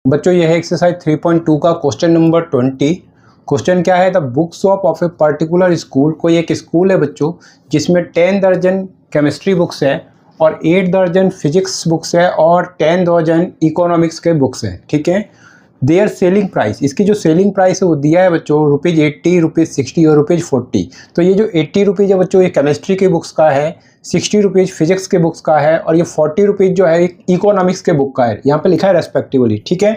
बच्चों ये है एक्सरसाइज 3.2 का क्वेश्चन नंबर 20। क्वेश्चन क्या है, the book shop of a particular school. कोई एक स्कूल है बच्चों जिसमें 10 दर्जन केमिस्ट्री बुक्स है और 8 दर्जन फिजिक्स बुक्स है और 10 दर्जन इकोनॉमिक्स के बुक्स हैं, ठीक है। देयर सेलिंग प्राइस, इसकी जो सेलिंग प्राइस है वो दिया है बच्चों ₹80, ₹60 और ₹40। तो ये जो 80 रुपीज़ है बच्चों ये केमिस्ट्री के बुक्स का है, 60 रुपीज़ फिजिक्स के बुक्स का है और ये 40 रुपीज़ जो है इकोनॉमिक्स के बुक का है। यहाँ पे लिखा है रेस्पेक्टिवली, ठीक है।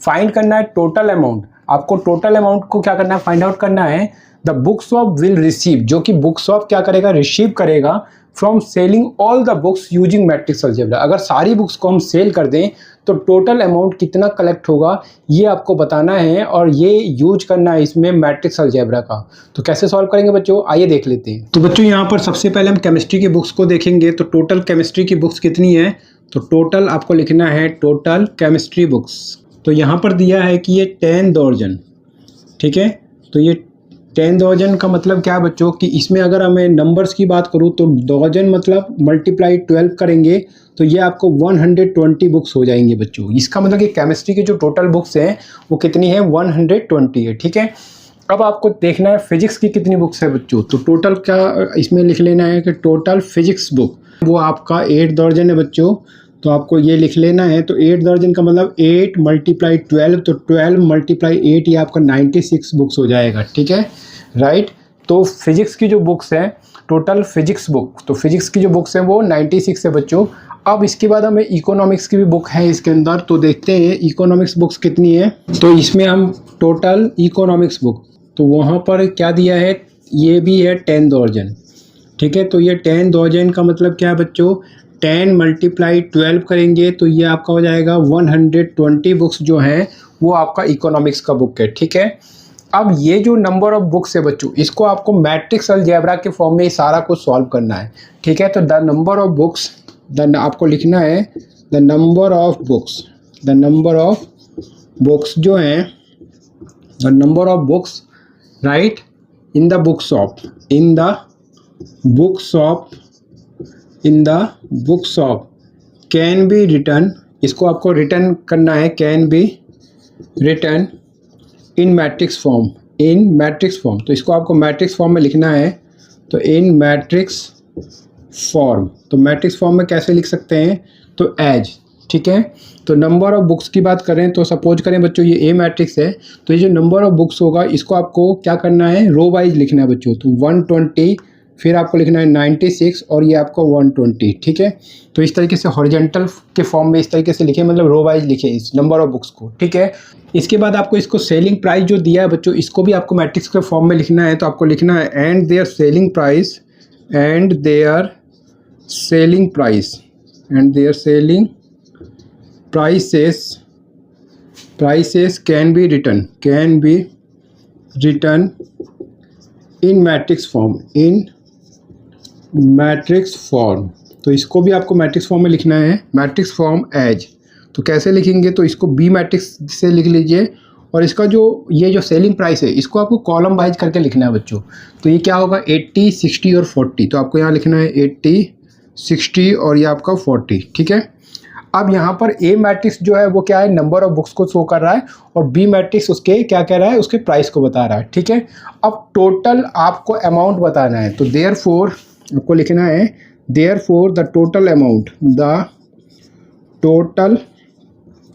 फाइंड करना है टोटल अमाउंट। आपको टोटल अमाउंट को क्या करना है, फाइंड आउट करना है। The book shop will receive, जो कि बुक शॉप क्या करेगा, रिसीव करेगा from selling all the books using matrix algebra. अगर सारी बुक्स को हम सेल कर दें तो टोटल अमाउंट कितना कलेक्ट होगा ये आपको बताना है और ये यूज करना है इसमें मैट्रिक्स अलजेब्रा का। तो कैसे सॉल्व करेंगे बच्चों, आइए देख लेते हैं। तो बच्चों यहाँ पर सबसे पहले हम केमिस्ट्री की बुक्स को देखेंगे। तो टोटल केमिस्ट्री की बुक्स कितनी है, तो टोटल आपको लिखना है टोटल केमिस्ट्री बुक्स। तो यहाँ पर दिया है कि ये 10 दर्जन, ठीक है। तो ये 10 दर्जन का मतलब क्या है बच्चों कि इसमें अगर हमें नंबर्स की बात करूँ तो दर्जन मतलब मल्टीप्लाई 12 करेंगे तो ये आपको 120 बुक्स हो जाएंगे बच्चों। इसका मतलब कि केमिस्ट्री की जो टोटल बुक्स हैं वो कितनी है, 120 है, ठीक है। अब आपको देखना है फिजिक्स की कितनी बुक्स है बच्चों। तो टोटल क्या इसमें लिख लेना है कि टोटल फिजिक्स बुक वो आपका 8 दर्जन है बच्चों। तो आपको ये लिख लेना है। तो 8 दर्जन का मतलब 8 × 12, तो 12 × 8 ये आपका 96 बुक्स हो जाएगा, ठीक है, राइट। तो फिजिक्स की जो बुक्स हैं टोटल फिजिक्स बुक, तो फिजिक्स की जो बुक्स हैं वो 96 है बच्चों। अब इसके बाद हमें इकोनॉमिक्स की भी बुक है इसके अंदर, तो देखते हैं इकोनॉमिक्स बुक्स कितनी है। तो इसमें हम टोटल इकोनॉमिक्स बुक, तो वहाँ पर क्या दिया है, ये भी है 10 दर्जन, ठीक है। तो ये 10 दर्जन का मतलब क्या है बच्चों, 10 × 12 करेंगे तो ये आपका हो जाएगा 120 बुक्स जो हैं वो आपका इकोनॉमिक्स का बुक है, ठीक है। अब ये जो नंबर ऑफ बुक्स है बच्चों इसको आपको मैट्रिक्स अलजेब्रा के फॉर्म में सारा कुछ सॉल्व करना है, ठीक है। तो द नंबर ऑफ बुक्स, आपको लिखना है the number of books, the number of books जो हैं, the number of books right in the book shop, in the book shop, in the book shop can be return, इसको आपको return करना है, can be return in matrix form, in matrix form. तो इसको आपको matrix form में लिखना है। तो इन मैट्रिक्स फॉर्म, तो मैट्रिक्स फॉर्म में कैसे लिख सकते हैं, तो एज, ठीक है। तो नंबर ऑफ बुक्स की बात करें तो सपोज करें बच्चों ये ए मैट्रिक्स है, तो ये जो नंबर ऑफ बुक्स होगा इसको आपको क्या करना है, रो वाइज लिखना है बच्चों। तो 120, फिर आपको लिखना है 96 और ये आपका 120, ठीक है। तो इस तरीके से हॉरिजॉन्टल के फॉर्म में इस तरीके से लिखे, मतलब रो वाइज लिखे इस नंबर ऑफ बुक्स को, ठीक है। इसके बाद आपको इसको सेलिंग प्राइस जो दिया है बच्चों इसको भी आपको मैट्रिक्स के फॉर्म में लिखना है। तो आपको लिखना है and their selling price, and their selling price, and their selling prices, prices can be return, can be return in matrix form, in matrix form. तो इसको भी आपको मैट्रिक्स फॉर्म में लिखना है, मैट्रिक्स फॉर्म एज। तो कैसे लिखेंगे, तो इसको बी मैट्रिक्स से लिख लीजिए और इसका जो ये जो सेलिंग प्राइस है इसको आपको कॉलम वाइज करके लिखना है बच्चों। तो ये क्या होगा, 80, 60 और 40। तो आपको यहाँ लिखना है 80, 60 और ये आपका 40, ठीक है। अब यहाँ पर ए मैट्रिक्स जो है वो क्या है, नंबर ऑफ बुक्स को शो कर रहा है और बी मैट्रिक्स उसके क्या कह रहा है, उसके प्राइस को बता रहा है, ठीक है। अब टोटल आपको अमाउंट बताना है। तो देयरफॉर आपको लिखना है therefore the total amount, the total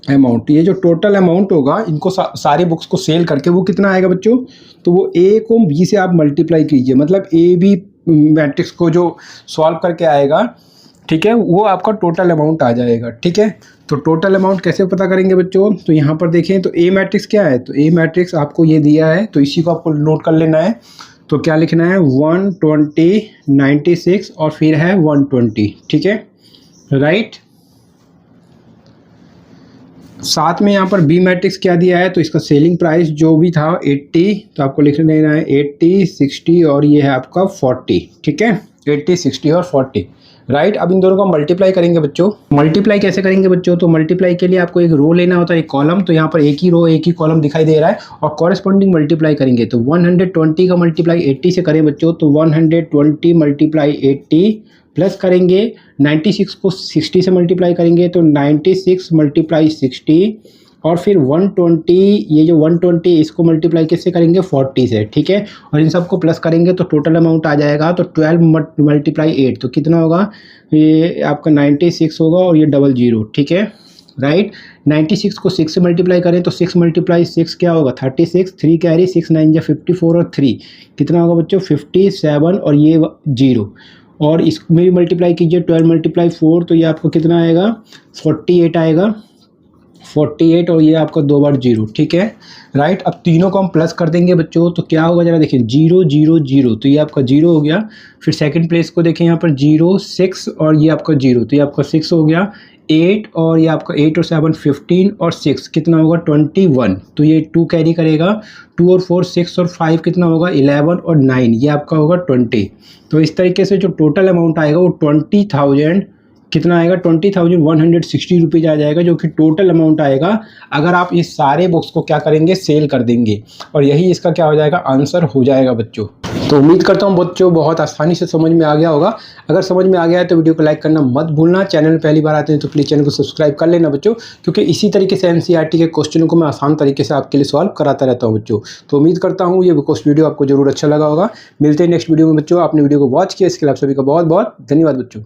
amount, ये जो टोटल अमाउंट होगा इनको सारी बुक्स को सेल करके वो कितना आएगा बच्चों, तो वो ए को बी से आप मल्टीप्लाई कीजिए, मतलब ए बी मैट्रिक्स को जो सॉल्व करके आएगा, ठीक है, वो आपका टोटल अमाउंट आ जाएगा, ठीक है। तो टोटल अमाउंट कैसे पता करेंगे बच्चों, तो यहाँ पर देखें तो ए मैट्रिक्स क्या है, तो ए मैट्रिक्स आपको ये दिया है तो इसी को आपको नोट कर लेना है। तो क्या लिखना है, 120, 96 और फिर है 120, ठीक है, राइट। साथ में यहाँ पर बी मैट्रिक्स क्या दिया है, तो इसका सेलिंग प्राइस जो भी था 80, तो आपको लिख लेना है 80, 60 और ये है आपका 40, ठीक है, 80, 60 और 40, राइट। अब इन दोनों को मल्टीप्लाई करेंगे बच्चों। मल्टीप्लाई कैसे करेंगे बच्चों, तो मल्टीप्लाई के लिए आपको एक रो लेना होता है, एक कॉलम। तो यहाँ पर एक ही रो एक ही कॉलम दिखाई दे रहा है और कॉरेस्पॉन्डिंग मल्टीप्लाई करेंगे। तो 120 का मल्टीप्लाई 80 से करें बच्चों, तो 120 × 80 प्लस करेंगे 96 को 60 से मल्टीप्लाई करेंगे तो 96 × 60 और फिर 120, ये जो 120 इसको मल्टीप्लाई किससे करेंगे 40 से, ठीक है। और इन सबको प्लस करेंगे तो टोटल अमाउंट आ जाएगा, तो 12 मल्टीप्लाई 8 तो कितना होगा, ये आपका 96 होगा और ये 00, ठीक है, राइट। 96 को 6 से मल्टीप्लाई करें तो 6 मल्टीप्लाई 6 क्या होगा 36, 3 कैरी 6 9 जा 54 और 3 कितना होगा बच्चों 57 और ये 0, और इसमें भी मल्टीप्लाई कीजिए 12 मल्टीप्लाई 4 तो ये आपको कितना आएगा 48 आएगा, 48 और ये आपका 2 बार 0, ठीक है, राइट। अब तीनों को हम प्लस कर देंगे बच्चों तो क्या होगा जरा देखिए 0 0 0 तो ये आपका 0 हो गया। फिर सेकंड प्लेस को देखें यहाँ पर 0 6 और ये आपका 0 तो ये आपका 6 हो गया। 8 और ये आपका 8 और 7 15 और 6 कितना होगा 21 तो ये 2 कैरी करेगा, 2 और 4 6 और 5 कितना होगा 11 और 9 ये आपका होगा 20। तो इस तरीके से जो टोटल अमाउंट आएगा वो 20,000 कितना आएगा 20,160 रुपीज़ आ जाएगा, जो कि टोटल अमाउंट आएगा अगर आप इस सारे बुक्स को क्या करेंगे सेल कर देंगे, और यही इसका क्या हो जाएगा आंसर हो जाएगा बच्चों। तो उम्मीद करता हूँ बच्चों बहुत आसानी से समझ में आ गया होगा। अगर समझ में आ गया है तो वीडियो को लाइक करना मत भूलना, चैनल में पहली बार आते हैं तो प्लीज़ चैनल को सब्सक्राइब कर लेना बच्चों, क्योंकि इसी तरीके से एनसीईआरटी के क्वेश्चनों को मैं आसान तरीके से आपके लिए सॉल्व कराता रहता हूँ बच्चों। तो उम्मीद करता हूँ ये वीडियो आपको जरूर अच्छा लगा होगा। मिलते हैं नेक्स्ट वीडियो में बच्चों। आपने वीडियो को वॉच किया इसके लिए आप सभी का बहुत बहुत धन्यवाद बच्चों।